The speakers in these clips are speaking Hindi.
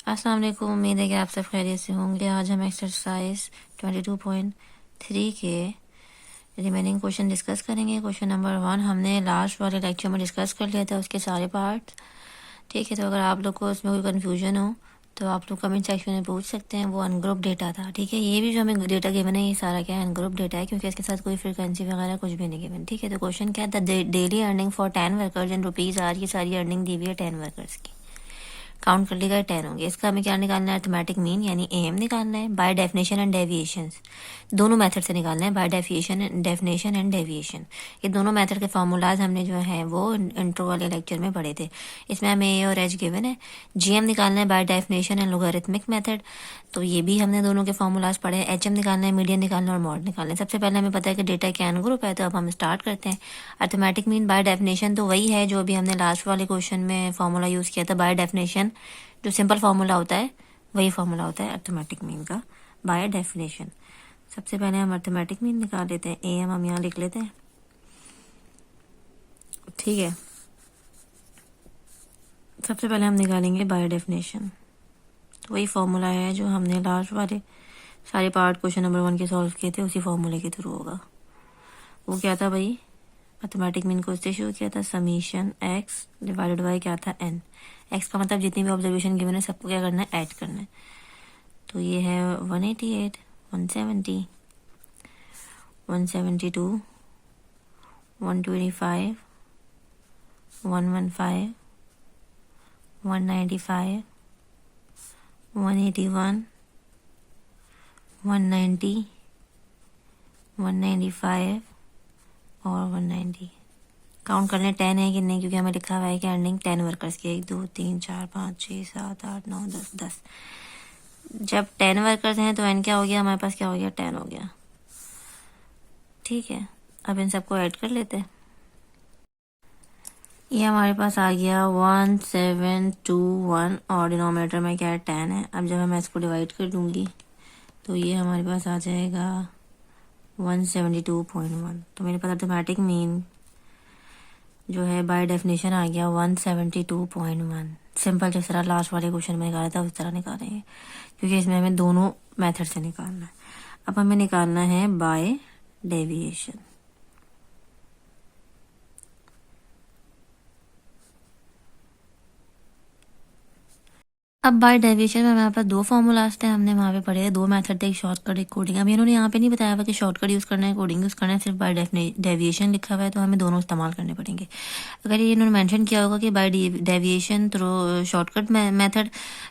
अस्सलाम वालेकुम, उम्मीद है कि आप सब खैरियत से होंगे। आज हम एक्सरसाइज 22.3 के रिमेनिंग क्वेश्चन डिस्कस करेंगे। क्वेश्चन नंबर 1 हमने लास्ट वाले लेक्चर में डिस्कस कर लिया था, उसके सारे पार्ट। ठीक है, तो अगर आप लोग को उसमें कोई कन्फ्यूजन हो तो आप लोग कमेंट सेक्शन में पूछ सकते हैं। वो अनग्रुप डेटा था। ठीक है, ये भी जो हमें डेटा गिवन है ये सारा क्या है, अनग्रुप डेटा है, क्योंकि इसके साथ कोई फ्रीक्वेंसी वगैरह कुछ भी नहीं गिवन। ठीक है, तो क्वेश्चन क्या था, daily earning for 10 workers in rupees are. ये सारी अर्निंग दी हुई है 10 वर्कर्स की, काउंट कर लेगा 10 होंगे। इसका हमें क्या निकालना है, अर्थमेटिक मीन यानी एम निकालना है। बाय डेफिनेशन एंड डेविएशन, दोनों मेथड से निकालना है। बाय डेफिनेशन एंड डेविएशन, ये दोनों मेथड के फार्मूलाज हमने जो है वो इंट्रो वाले लेक्चर में पढ़े थे। इसमें हमें ए और एच गिवन है। जीएम निकालना है by definition and logarithmic method, तो ये भी हमने दोनों के फार्मूलाज पढ़े हैं। एचएम निकालना है, मीडियन निकालना है और मॉड निकालना है। सबसे पहले हमें पता है कि डेटा क्या ग्रुप है, तो अब हम स्टार्ट करते हैं। अर्थमेटिक मीन बाय डेफिनेशन तो वही है जो अभी हमने लास्ट वाले क्वेश्चन में फार्मूला यूज किया था। बाय डेफिनेशन जो सिंपल फार्मूला होता है वही फार्मूला होता है अर्थमेटिक मीन का, बाय डेफिनेशन। सबसे पहले हम अर्थमेटिक मीन निकाल लेते हैं। ए हम यहाँ लिख लेते हैं। ठीक है, सबसे पहले हम निकालेंगे बाय डेफिनेशन, तो वही फार्मूला है जो हमने लास्ट वाले सारे पार्ट क्वेश्चन नंबर 1 के सॉल्व किए थे, उसी फार्मूले के थ्रू होगा। वो क्या था भाई, अर्थमेटिक मीन को इससे शुरू किया था, समीशन एक्स डिवाइडेड बाई क्या था, एन। एक्स का मतलब जितनी भी ऑब्जर्वेशन गिवन है सबको क्या करना है, ऐड करना है। तो ये है 188, 170, 172, 125, 115, 195, 181, 190, 195 और 190। काउंट करने 10 है कि नहीं, क्योंकि हमें लिखा हुआ है कि अर्निंग 10 वर्कर्स की, 1 2 3 4 5 6 7 8 9 10 10। जब 10 वर्कर्स हैं तो एन क्या हो गया हमारे पास, क्या हो गया, 10 हो गया। ठीक है, अब इन सबको ऐड कर लेते हैं। ये हमारे पास आ गया 1721 और डिनोमिनेटर में क्या है, 10 है। अब जब मैं इसको डिवाइड कर दूंगी तो ये हमारे पास आ जाएगा 172.1। तो मेरे पास अर्थमेटिक मीन जो है बाय डेफिनेशन आ गया 172.1। सिंपल जिस तरह लास्ट वाले क्वेश्चन में निकाला था उस तरह निकालेंगे, क्योंकि इसमें हमें दोनों मेथड से निकालना है। अब हमें निकालना है बाय डेविएशन। अब बाय डेविएशन में हमारे पास दो फॉर्मूलाज थे, हमने वहाँ पे पढ़े हैं। दो मेथड थे, एक शॉर्टकट एक कोडिंग। अब इन्होंने यहाँ पे नहीं बताया हुआ कि शॉर्टकट यूज़ करना है कोडिंग यूज़ करना है, सिर्फ बाय डेविएशन लिखा हुआ है, तो हमें दोनों इस्तेमाल करने पड़ेंगे। अगर ये इन्होंने मेंशन किया होगा कि by deviation through shortcut method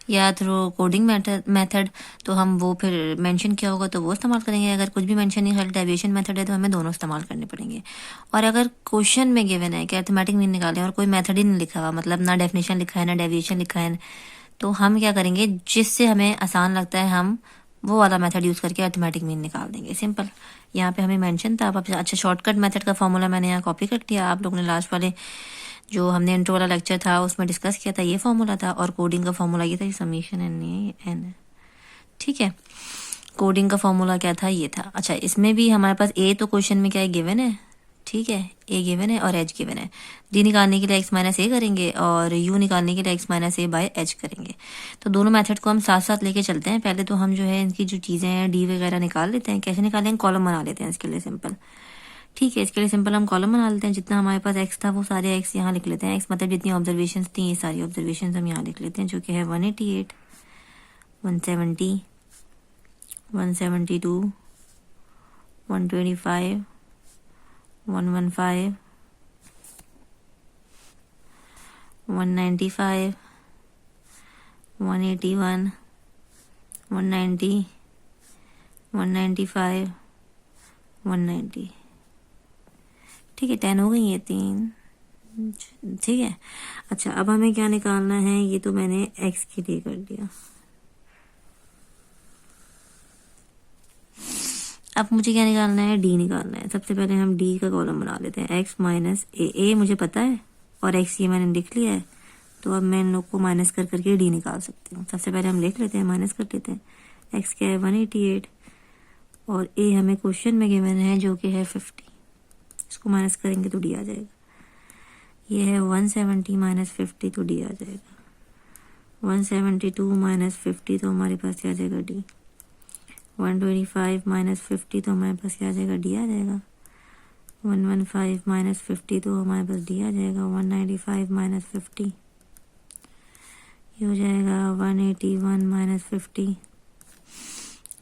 या थ्रू कोडिंग मेथड, तो हम वो फिर मेंशन किया होगा तो वो इस्तेमाल करेंगे। अगर कुछ भी मेंशन नहीं, खाली डेविएशन मेथड है, तो हमें दोनों इस्तेमाल करने पड़ेंगे। और अगर क्वेश्चन में गिवन है कि अर्थमेटिक मीन निकालें और कोई मेथड ही नहीं लिखा हुआ, मतलब ना डेफिनेशन लिखा है ना डेविएशन लिखा है, तो हम क्या करेंगे, जिससे हमें आसान लगता है हम वो वाला मेथड यूज़ करके अर्थमेटिक मीन निकाल देंगे। सिंपल, यहाँ पे हमें मेंशन था। अब अच्छा, शॉर्टकट मेथड का फॉर्मूला मैंने यहाँ कॉपी कर लिया। आप लोगों ने लास्ट वाले जो हमने इंट्रो वाला लेक्चर था उसमें डिस्कस किया था, ये फॉर्मूला था। और कोडिंग का फॉर्मूला ये था, समीशन एन। ठीक है, कोडिंग का फॉर्मूला क्या था, ये था। अच्छा, इसमें भी हमारे पास ए तो क्वेश्चन में क्या है, गिवन है। ठीक है, ए गिवन है और एच गिवन है। डी निकालने के लिए एक्स माइनस ए करेंगे और यू निकालने के लिए x minus A by H करेंगे। तो दोनों मेथड को हम साथ साथ लेके चलते हैं। पहले तो हम जो है इनकी जो चीज़ें हैं डी वगैरह निकाल लेते हैं। कैसे निकालेंगे, कॉलम बना लेते हैं इसके लिए सिंपल। ठीक है, इसके लिए सिंपल हम कॉलम बना लेते हैं। जितना हमारे पास एक्स था वो सारे एक्स यहाँ लिख लेते हैं। एक्स मतलब जितनी ऑब्जर्वेशन थी ये सारी ऑब्जर्वेशन हम यहाँ लिख लेते हैं, जो कि है 188, 170, 172, 125, 115, 195, 181, 190, 195, 190। ठीक है, 10 हो गई ये 3। ठीक है, अच्छा अब हमें क्या निकालना है, ये तो मैंने एक्स के लिए कर दिया। अब मुझे क्या निकालना है, डी निकालना है। सबसे पहले हम डी का कॉलम बना लेते हैं। एक्स माइनस ए मुझे पता है और एक्स ये मैंने लिख लिया है, तो अब मैं इन लोग को माइनस कर करके डी निकाल सकती हूँ। सबसे पहले हम लिख लेते हैं, माइनस कर लेते हैं। एक्स क्या है 188 और ए हमें क्वेश्चन में गिवन है जो कि है 50। इसको माइनस करेंगे तो डी आ जाएगा। ये है 170 माइनस 50, तो डी आ जाएगा 172 माइनस 50 तो हमारे पास क्या आ जाएगा डी। 125 माइनस 50 तो हमारे पास क्या आ जाएगा डी आ जाएगा। 115 माइनस 50 तो हमारे पास डी आ जाएगा। 195 माइनस 50 ये हो जाएगा 181 माइनस 50,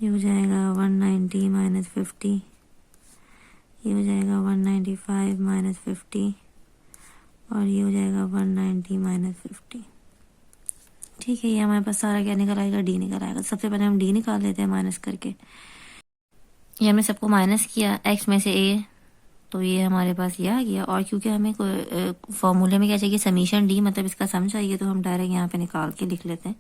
ये हो जाएगा 190 माइनस 50, ये हो जाएगा 195 माइनस 50 और ये हो जाएगा 190 माइनस 50। ठीक है, ये हमारे पास सारा क्या निकल आएगा डी निकल आएगा। सबसे पहले हम डी निकाल लेते हैं माइनस करके। ये हमने सबको माइनस किया एक्स में से ए, तो ये हमारे पास ये आ गया। और क्योंकि हमें फॉर्मूले में क्या चाहिए समीशन डी, मतलब इसका सम चाहिए, तो हम डायरेक्ट यहाँ पे निकाल के लिख लेते हैं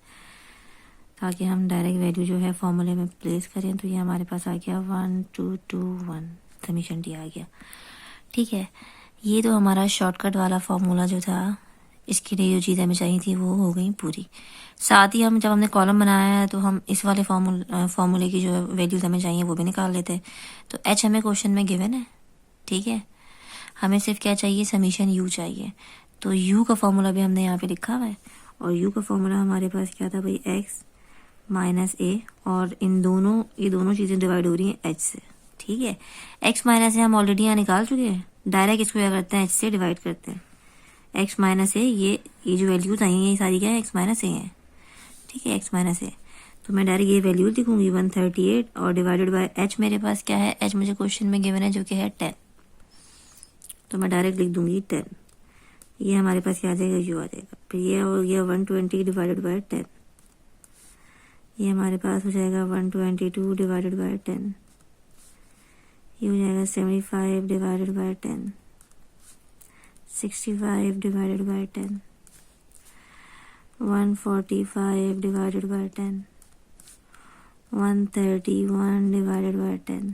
ताकि हम डायरेक्ट वैल्यू जो है फॉर्मूले में प्लेस करें। तो ये हमारे पास आ गया 1221 समीशन डी आ गया। ठीक है, ये तो हमारा शॉर्टकट वाला फॉर्मूला जो था, इसके लिए जो चीज़ हमें चाहिए थी वो हो गई पूरी। साथ ही हम जब हमने कॉलम बनाया है तो हम इस वाले फॉर्मूले की जो वैल्यूज हमें चाहिए वो भी निकाल लेते हैं। तो एच हमें क्वेश्चन में गिवन है, ठीक है, हमें सिर्फ क्या चाहिए समीशन यू चाहिए। तो यू का फॉर्मूला भी हमने यहाँ पे लिखा हुआ है और यू का फॉर्मूला हमारे पास क्या था भाई एक्स माइनस ए, और ये दोनों चीज़ें डिवाइड हो रही हैं एच से। ठीक है, एक्स माइनस ए हम ऑलरेडी यहाँ निकाल चुके हैं, डायरेक्ट इसको क्या करते हैं एच से डिवाइड करते हैं। एक्स माइनस ए ये जो वैल्यूज आई हैं ये सारी क्या है एक्स माइनस ए है। ठीक है, एक्स माइनस ए, तो मैं डायरेक्ट ये वैल्यू लिखूंगी 138 और डिवाइडेड बाय एच मेरे पास क्या है, एच मुझे क्वेश्चन में गिवन है जो कि है 10, तो मैं डायरेक्ट लिख दूंगी 10। ये हमारे पास क्या आ जाएगा यू आ जाएगा। फिर ये हो गया 120 डिवाइडेड बाय 10, ये हमारे पास हो जाएगा 122 डिवाइडेड बाय 10, ये हो जाएगा 75 divided by 10, 65 divided by 10, 145 divided by 10, 131 divided by 10,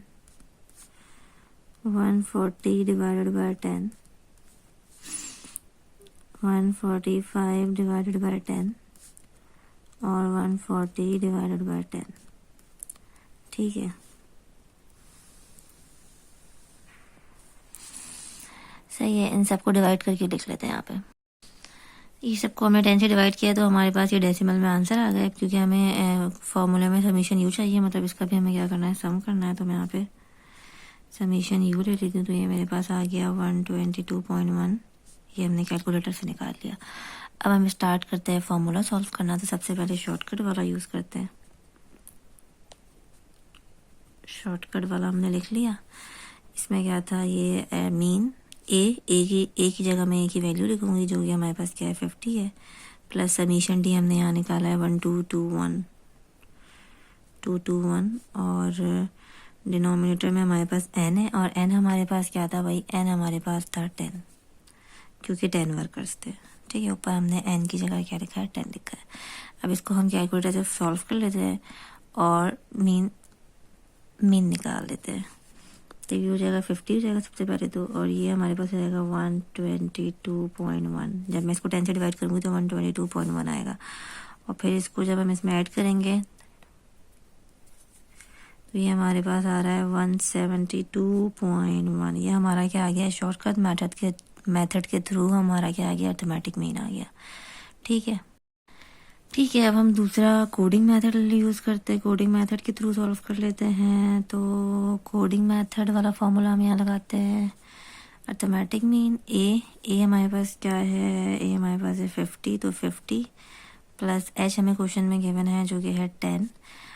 140 divided by 10, 145 divided by 10 और 140 डिवाइडेड बाय 10। ठीक है, सही है, इन सबको डिवाइड करके लिख लेते हैं यहाँ पे। ये सबको हमने 10 से डिवाइड किया तो हमारे पास ये डेसिमल में आंसर आ गया। क्योंकि हमें फॉर्मूले में समीशन यू चाहिए, मतलब इसका भी हमें क्या करना है सम करना है। तो मैं यहाँ पे समीशन यू ले लेती हूँ, तो ये मेरे पास आ गया 122.1, ये हमने कैलकुलेटर से निकाल लिया। अब हम स्टार्ट करते हैं फॉर्मूला सॉल्व करना। तो सबसे पहले शॉर्टकट वाला यूज़ करते हैं। शॉर्टकट वाला हमने लिख लिया। इसमें क्या था ये मीन ए की जगह मैं ए की वैल्यू लिखूंगी जो कि हमारे पास क्या है 50 है, प्लस समीशन डी हमने यहाँ निकाला है 221 और डिनोमिनेटर में हमारे पास एन है और एन हमारे पास क्या था भाई, एन हमारे पास था 10 क्योंकि 10 वर्कर्स थे। ठीक है, ऊपर हमने एन की जगह क्या लिखा है 10 लिखा है। अब इसको हम कैलकुलेटर से सॉल्व कर लेते हैं और मीन निकाल देते हैं। तो ये हो जाएगा 50 हो जाएगा सबसे पहले तो, और ये हमारे पास हो जाएगा 122.1। जब मैं इसको 10 से डिवाइड करूँगी तो 122.1 आएगा। और फिर इसको जब हम इसमें ऐड करेंगे तो ये हमारे पास आ रहा है 172.1। ये हमारा क्या आ गया शॉर्टकट मेथड के थ्रू हमारा क्या आ गया अर्थमेटिक मीन आ गया। ठीक है, अब हम दूसरा कोडिंग मेथड यूज़ करते हैं, कोडिंग मेथड के थ्रू सॉल्व कर लेते हैं। तो कोडिंग मेथड वाला फॉर्मूला हम यहाँ लगाते हैं अर्थमेटिक मीन ए हमारे पास क्या है, ए हमारे पास है 50, तो 50 प्लस एच हमें क्वेश्चन में गिवन है जो कि है 10।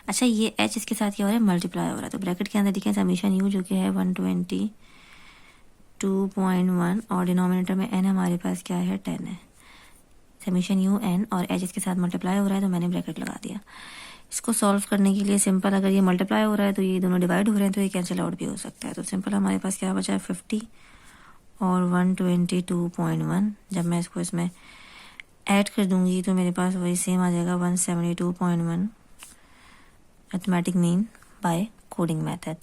अच्छा, ये एच इसके साथ क्या हो रहा है मल्टीप्लाई हो रहा है, तो ब्रैकेट के अंदर लिखें समीशन यू जो कि है 122.1 और डिनोमिनेटर में एन हमारे पास क्या है 10 है। समीशन यू एन और एच इसके साथ मल्टीप्लाई हो रहा है तो मैंने ब्रैकेट लगा दिया। इसको सॉल्व करने के लिए सिंपल, अगर ये मल्टीप्लाई हो रहा है तो ये दोनों डिवाइड हो रहे हैं तो ये कैंसिल आउट भी हो सकता है। तो सिंपल हमारे पास क्या बचा है 50 और 122.1। जब मैं इसको इसमें ऐड कर दूंगी तो मेरे पास वही सेम आ जाएगा 172.1 arithmetic mean by coding method.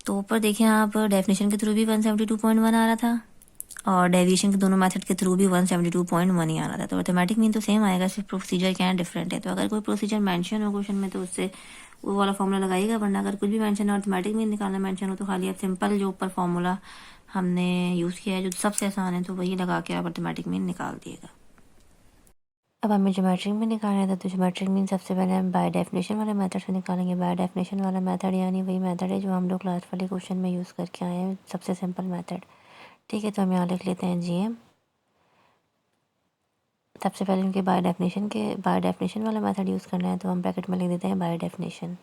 तो ऊपर देखें आप, डेफिनेशन के थ्रू भी 172.1 आ रहा था और डेविएशन के दोनों मेथड के थ्रू भी 172.1 ही आ रहा था। तो अर्थमेटिक मीन तो सेम आएगा, सिर्फ प्रोसीजर क्या है डिफरेंट है। तो अगर कोई प्रोसीजर मेंशन हो क्वेश्चन में तो उससे वो वाला फॉर्मूला लगाइएगा, वरना अगर कुछ भी मेंशन हो अर्थमेटिक मीन निकालना मेंशन हो तो खाली आप सिंपल जो ऊपर फॉर्मूला हमने यूज़ किया है जो सबसे आसान है तो वही लगा के आप अर्थमेटिक मीन निकाल दिएगा। अब हमें ज्योमेट्रिक में निकालना था, तो ज्योमेट्रिक मीन सबसे पहले हम बाय डेफिनेशन वाले मेथड से निकालेंगे। बाय डेफिनेशन वाला मेथड यानी वही मेथड है जो हम लोग क्लास वाले क्वेश्चन में यूज़ करके आए हैं, सबसे सिंपल मेथड। ठीक है, तो हम यहाँ लिख लेते हैं GM। सबसे पहले उनके बाय डेफिनेशन वाला मेथड यूज़ करना है, तो हम ब्रैकेट में लिख देते हैं बाय डेफिनेशन।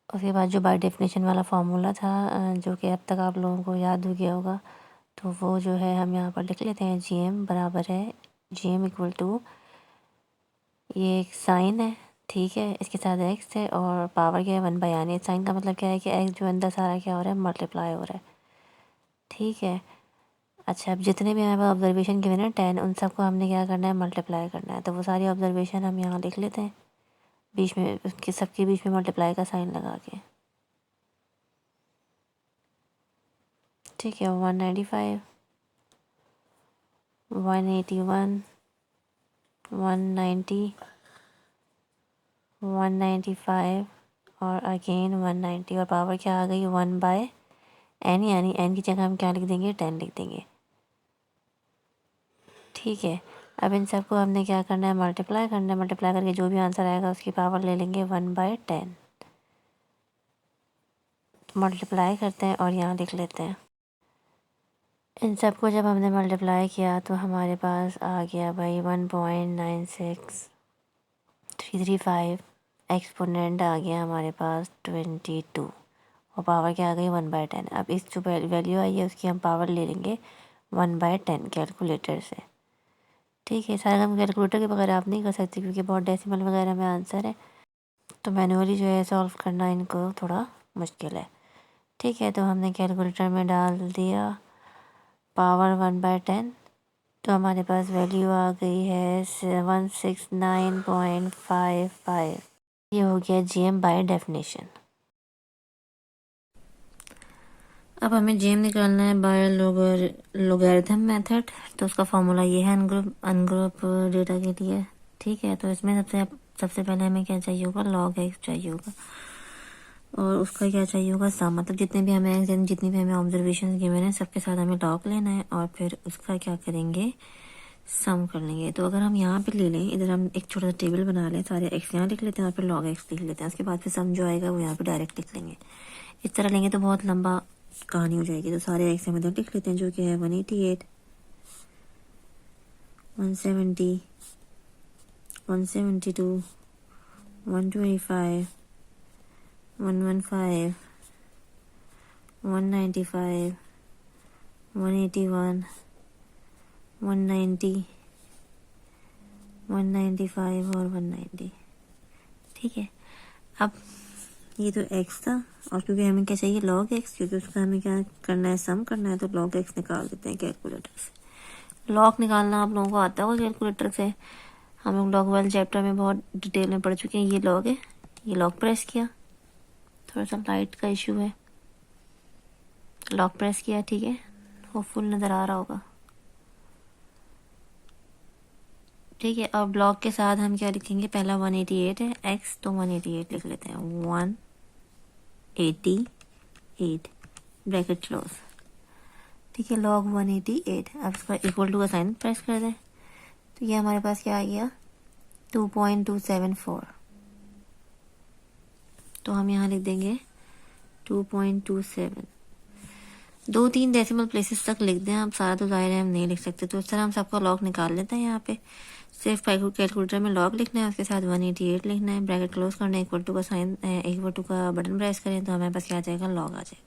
उसके बाद जो बाय डेफिनेशन वाला फार्मूला था जो कि अब तक आप लोगों को याद हो गया होगा, तो वो जो है हम यहाँ पर लिख लेते हैं GM बराबर है, GM इक्वल टू, ये एक साइन है, ठीक है, इसके साथ x है और पावर क्या है 1 यानी साइन का मतलब क्या है कि x जो अंदर सारा क्या हो रहा है मल्टीप्लाई हो रहा है। ठीक है, अच्छा, अब जितने भी हमारे पास ऑब्जर्वेशन गिवन है 10, उन सबको हमने क्या करना है मल्टीप्लाई करना है। तो वो सारी ऑब्जर्वेशन हम यहाँ लिख लेते हैं, बीच में उसके सबके बीच में मल्टीप्लाई का साइन लगा के। ठीक है, 195, 181, 190, 195 और अगेन 190 और पावर क्या आ गई 1/n, यानी n की जगह हम क्या लिख देंगे 10 लिख देंगे। ठीक है, अब इन सबको हमने क्या करना है मल्टीप्लाई करना है, मल्टीप्लाई करके जो भी आंसर आएगा उसकी पावर ले लेंगे 1/10। मल्टीप्लाई करते हैं और यहाँ लिख लेते हैं। इन सबको जब हमने मल्टीप्लाई किया तो हमारे पास आ गया भाई 1.96335, एक्सपोनेंट आ गया हमारे पास 22 और पावर क्या आ गई 1/10। अब इस जो वैल्यू आई है उसकी हम पावर ले लेंगे 1/10 कैलकुलेटर से। ठीक है, सारे काम कैलकुलेटर के बगैर आप नहीं कर सकते क्योंकि बहुत डेसिमल वगैरह में आंसर है, तो मैनुअली जो है सॉल्व करना इनको थोड़ा मुश्किल है। ठीक है, तो हमने कैलकुलेटर में डाल दिया पावर 1/10, तो हमारे पास वैल्यू आ गई है 169.55। ये हो गया GM बाय डेफिनेशन। अब हमें GM निकालना है बाय लोगैरिथम मेथड, तो उसका फॉर्मूला ये है अनग्रुप डेटा के लिए। ठीक है, तो इसमें सबसे पहले हमें क्या चाहिए होगा log x चाहिए होगा और उसका क्या चाहिए होगा सम, मतलब जितने भी हमें ऑब्जर्वेशन गिवन है सबके साथ हमें log लेना है और फिर उसका क्या करेंगे सम कर लेंगे। तो अगर हम यहाँ पे ले लें, इधर हम एक छोटा सा टेबल बना लें, सारे x यहाँ लिख लेते हैं और फिर log x लिख लेते हैं, उसके बाद फिर सम जो आएगा वो यहाँ पे डायरेक्ट लिख लेंगे। इस तरह लेंगे तो बहुत लंबा कहानी हो जाएगी, तो सारे x हम इधर लिख लेते हैं जो कि है 188, 170, 172, 125, 115, 195, 181, 190, 195 और 190। ठीक है, अब ये तो x था और क्योंकि हमें क्या चाहिए log x, क्योंकि उसका हमें क्या करना है सम करना है, तो log x निकाल देते हैं कैलकुलेटर से। log निकालना आप लोगों को आता होगा कैलकुलेटर से, हम लोग log वाले चैप्टर में बहुत डिटेल में पढ़ चुके हैं। ये log है, ये log प्रेस किया, थोड़ा सा लाइट का इशू है, log प्रेस किया, ठीक है, होपफुल नज़र आ रहा होगा। ठीक है, अब log के साथ हम क्या लिखेंगे, पहला 188 है x, तो 188 लिख लेते हैं, 188 ब्रैकेट क्लोज। ठीक है, log 188, अब इसका इक्वल टू का साइन प्रेस कर दें, तो ये हमारे पास क्या आ गया 2.274, तो हम यहाँ लिख देंगे 2.27। 2-3 डेसिमल प्लेसेस तक लिख दें, आप सारा तो जाहिर है हम नहीं लिख सकते, तो इस तरह हम सबका log निकाल लेते हैं। यहाँ पे सिर्फ कैलकुलेटर में log लिखना है, उसके साथ 188 लिखना है, ब्रैकेट क्लोज करना है, इक्वल टू का साइन इक्वल टू का बटन प्रेस करें तो हमारे पास क्या आ जाएगा log आ जाएगा।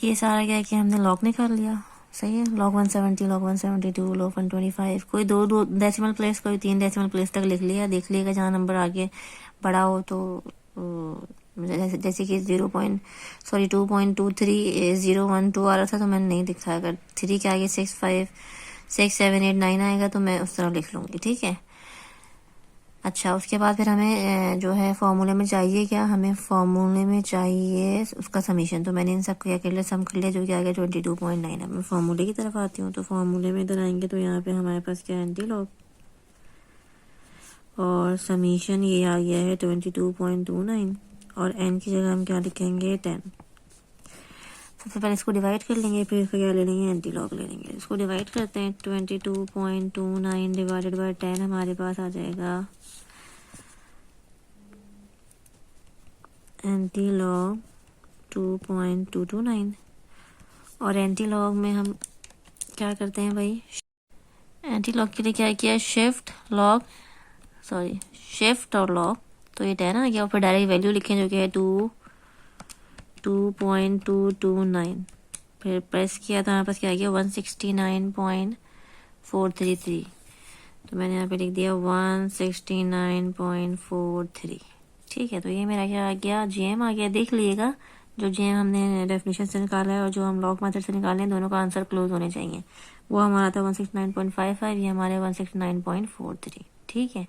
ये सारा क्या है कि हमने log निकाल लिया, सही है, log 170, log 172, log 125, कोई दो डेसिमल प्लेस, कोई 3 डेसिमल प्लेस तक लिख लिया, देख लिएगा जहाँ नंबर आगे बड़ा हो तो जैसे कि 2.23 आ रहा था तो मैंने नहीं दिखा, अगर 3 के आगे 6, 5, 6, 7, 8, 9 आएगा तो मैं उस तरह लिख लूँगी। ठीक है, अच्छा, उसके बाद फिर हमें जो है फॉर्मूले में चाहिए क्या, हमें फॉर्मूले में चाहिए उसका समीशन, तो मैंने इन सब को क्या कर लिया सम कर लिया जो कि आ गया 22.9। अब मैं फॉर्मूले की तरफ आती हूँ, तो फॉर्मूले में इधर आएंगे तो यहाँ पे हमारे पास क्या है एंटी लॉग और समीशन ये आ गया है 22.29 और n की जगह हम क्या लिखेंगे 10। सबसे पहले इसको डिवाइड कर लेंगे, फिर इसका क्या ले लेंगे, एंटी लॉग ले लेंगे। इसको डिवाइड करते हैं, 22.29 डिवाइडेड बाय 10 हमारे पास आ जाएगा एंटी लॉग 2.229। और एंटी लॉग में हम क्या करते हैं भाई, एंटी लॉग के लिए क्या किया, शिफ्ट और लॉग, तो ये 10 आ गया। और फिर डायरेक्ट वैल्यू लिखें जो कि है 2.229। फिर प्रेस किया तो हमारे पास क्या आ गया, 169.433। तो मैंने यहाँ पे लिख दिया 169.43। ठीक है, तो ये मेरा क्या आ गया, जीएम आ गया। देख लीजिएगा, जो जीएम हमने डेफिनेशन से निकाला है और जो हम लॉग मेथड से निकाले हैं, दोनों का आंसर क्लोज होने चाहिए। वो हमारा था 169.55, ये हमारे 169.43। ठीक है,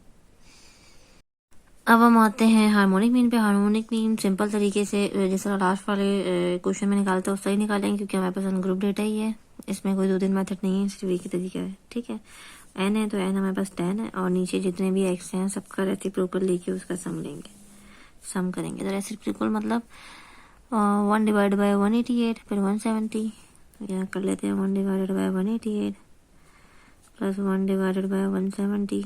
अब हम आते हैं हार्मोनिक मीन पे। हार्मोनिक मीन सिंपल तरीके से जिस तरह लास्ट वाले क्वेश्चन में निकालते हैं उस तरह ही निकालेंगे, क्योंकि हमारे पास अनग्रुप डेटा ही है। इसमें कोई 2-3 मेथड नहीं है, सिर्फ एक ही तरीका है। ठीक है, एन है तो एन हमारे पास 10 है, और नीचे जितने भी एक्स हैं सबका रेसिप्रोकल लेके उसका सम लेंगे, सम करेंगे। तो रेसिप्रोकल मतलब 1 डिवाइड बाय 188, फिर 170। यहाँ कर लेते हैं 1 divided by 188 plus 1 divided by 170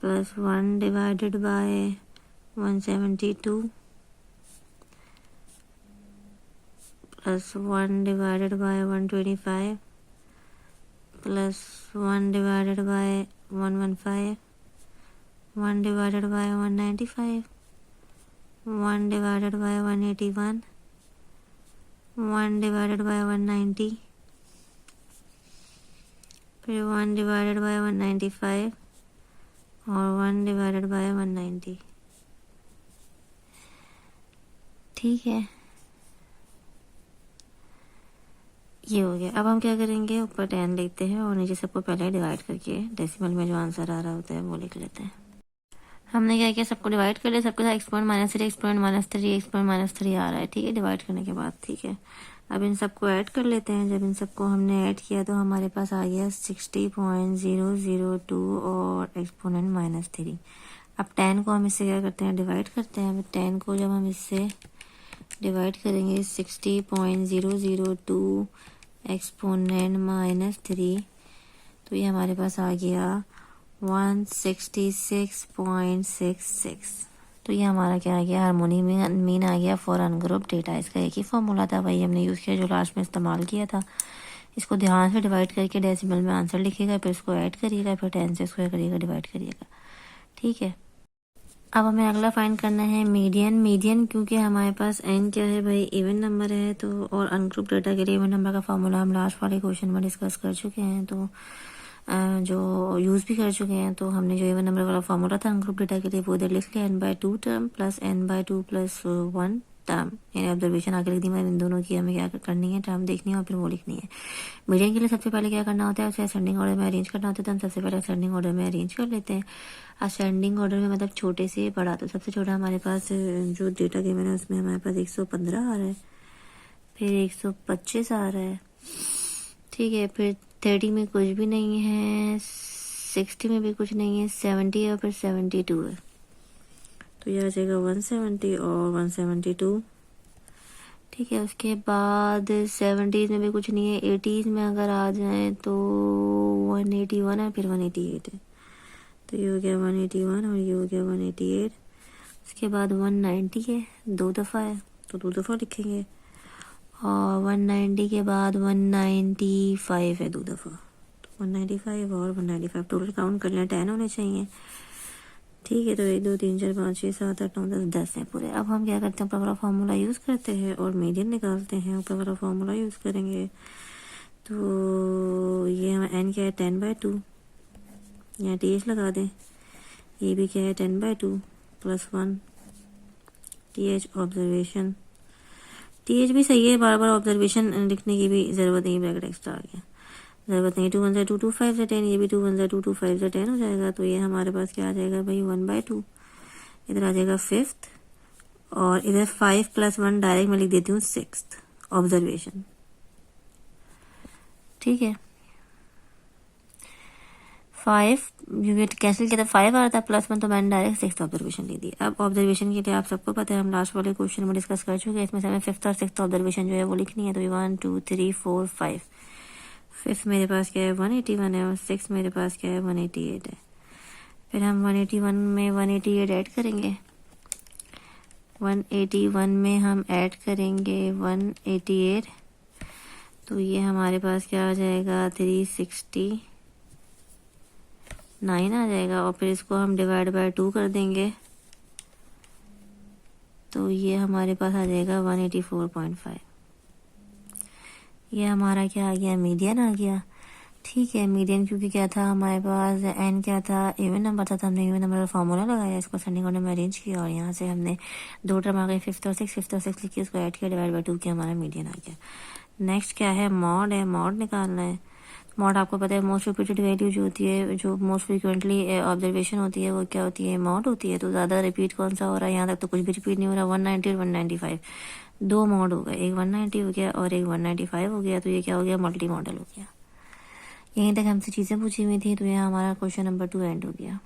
plus 1 divided by 172 plus 1 divided by 125 plus 1 divided by 115, 1 divided by 195, 1 divided by 181, 1 divided by 190, फिर 1 डिवाइडेड बाय 195 और 1 डिवाइडेड बाय 190। ठीक है, ये हो गया। अब हम क्या करेंगे, ऊपर 10 लिखते हैं और नीचे सबको पहले डिवाइड करके डेसिमल में जो आंसर आ रहा होता है वो लिख लेते हैं। हमने क्या किया, सबको डिवाइड कर लिया, सबके साथ एक्सपोनेंट माइनस 3 आ रहा है। ठीक है, डिवाइड करने के बाद। ठीक है, अब इन सबको ऐड कर लेते हैं। जब इन सबको हमने ऐड किया तो हमारे पास आ गया 60.002 और एक्सपोनेंट -3। अब 10 को हम इससे क्या करते हैं, डिवाइड करते हैं। अब 10 को जब हम इससे डिवाइड करेंगे 60.002 एक्सपोनेंट -3, तो ये हमारे पास आ गया 166.66। तो ये हमारा क्या आ गया, हार्मोनिक मीन आ गया फॉर अनग्रुप डेटा। इसका एक ही फॉर्मूला था, वही हमने यूज़ किया जो लास्ट में इस्तेमाल किया था। इसको ध्यान से डिवाइड करके डेसिमल में आंसर लिखिएगा, फिर इसको ऐड करिएगा, फिर 10 से स्क्वायर करिएगा, डिवाइड करिएगा। ठीक है, अब हमें अगला फाइंड करना है मीडियन। क्योंकि हमारे पास एन क्या है भाई, इवन नंबर है, तो और अनग्रुप डेटा के लिए इवन नंबर का फॉर्मूला हम लास्ट वाले क्वेश्चन में डिस्कस कर चुके हैं, तो जो यूज़ भी कर चुके हैं। तो हमने जो इवन नंबर वाला फॉर्मूला था अनग्रुप डेटा के लिए वो इधर लिख लिया, n/2 term plus n/2 plus 1 term. यानी ऑब्जर्वेशन आगे लिख दी मैंने, इन दोनों की हमें क्या करनी है, टर्म देखनी है और फिर वो लिखनी है। मीडियन के लिए सबसे पहले क्या करना होता है, उसे असेंडिंग ऑर्डर में अरेंज करना होता है। तो हम सबसे पहले असेंडिंग ऑर्डर में अरेंज कर लेते हैं। असेंडिंग ऑर्डर में मतलब छोटे से बड़ा, तो सबसे छोटा हमारे पास जो डेटा गिवन है उसमें हमारे पास 115 आ रहा है, फिर 125 आ रहा है। ठीक है, फिर 30 में कुछ भी नहीं है, 60 में भी कुछ नहीं है, 70 है और फिर 72 है। तो यह आ जाएगा 170 और 172। ठीक है, उसके बाद 70s में भी कुछ नहीं है, 80s में अगर आ जाए तो 181 है, फिर 188 है। तो ये हो गया 181 और ये हो गया 188। उसके बाद 190 है, 2 दफ़ा है तो 2 दफ़ा लिखेंगे, और 190 के बाद 195 है 2 दफ़ा, तो 195 और 195 टोटल काउंट कर लें 10 होने चाहिए। ठीक है, तो 1 2 3 4 5 6 7 8 9 10 10 है पूरे। अब हम क्या करते हैं, ऊपर वाला फार्मूला यूज़ करते हैं और मीडियन निकालते हैं। ऊपर वाला फार्मूला यूज़ करेंगे तो ये हम एन क्या है 10/2, यहाँ TH लगा दें। ये भी क्या है 10/2 प्लस 1 TH ऑब्जर्वेशन। TH भी सही है, बार बार ऑब्जर्वेशन लिखने की भी ज़रूरत नहीं, ब्रैकेट एक्स्ट्रा आ गया, ज़रूरत नहीं। 2 1 2 2 5 से 10, ये भी 2 1 2 2 5 से 10 हो जाएगा। तो ये हमारे पास क्या आ जाएगा भाई 1/2, इधर आ जाएगा 5th, और इधर 5 + 1 डायरेक्ट मैं लिख देती हूँ 6th ऑब्जर्वेशन। ठीक है, 5 यू गेट कैंसिल किया था, 5 आ रहा था +1, तो मैंने डायरेक्ट 6th ऑब्जर्वेशन ले दी। अब ऑब्जर्वेशन के लिए आप सबको पता है, हम लास्ट वाले क्वेश्चन में डिस्कस कर चुके हैं, इसमें से हमें 5th और 6th ऑब्जर्वेशन जो है वो लिखनी है। तो 1 2 3 4 5, 5th मेरे पास क्या है 181 है, और 6 मेरे पास क्या है 188 है। फिर हम 181 में 188 ऐड करेंगे, 181 में हम ऐड करेंगे 188, तो ये हमारे पास क्या आ जाएगा 369 आ जाएगा। और फिर इसको हम डिवाइड बाय 2 कर देंगे, तो ये हमारे पास आ जाएगा 184.5। ये हमारा क्या आ गया, मीडियन आ गया। ठीक है, मीडियन क्योंकि क्या था हमारे पास, एन क्या था, इवन नंबर था, तो हमने इवन नंबर का फॉर्मूला लगाया, इसको असेंडिंग ऑर्डर में अरेंज किया, और यहाँ से हमने 2 टर्म आ गए 5th और 6th लिखी, उसको ऐड किया, डिवाइड बाय 2 किया, हमारा मीडियन आ गया। नेक्स्ट क्या है, मॉड है, मॉड निकालना है। मॉड आपको पता है मोस्ट रिपीटेड वैल्यू जो होती है, जो मोस्ट फ्रीक्वेंटली ऑब्जर्वेशन होती है, वो क्या होती है, मॉड होती है। तो ज़्यादा रिपीट कौन सा हो रहा है, यहाँ तक तो कुछ भी रिपीट नहीं हो रहा। 190 और 195 2 मॉड हो गए, एक 190 हो गया और एक 195 हो गया, तो ये क्या हो गया, मल्टी मॉडल हो गया। यहीं तक हमसे चीज़ें पूछी हुई थी, तो यहाँ हमारा क्वेश्चन नंबर 2 एंड हो गया।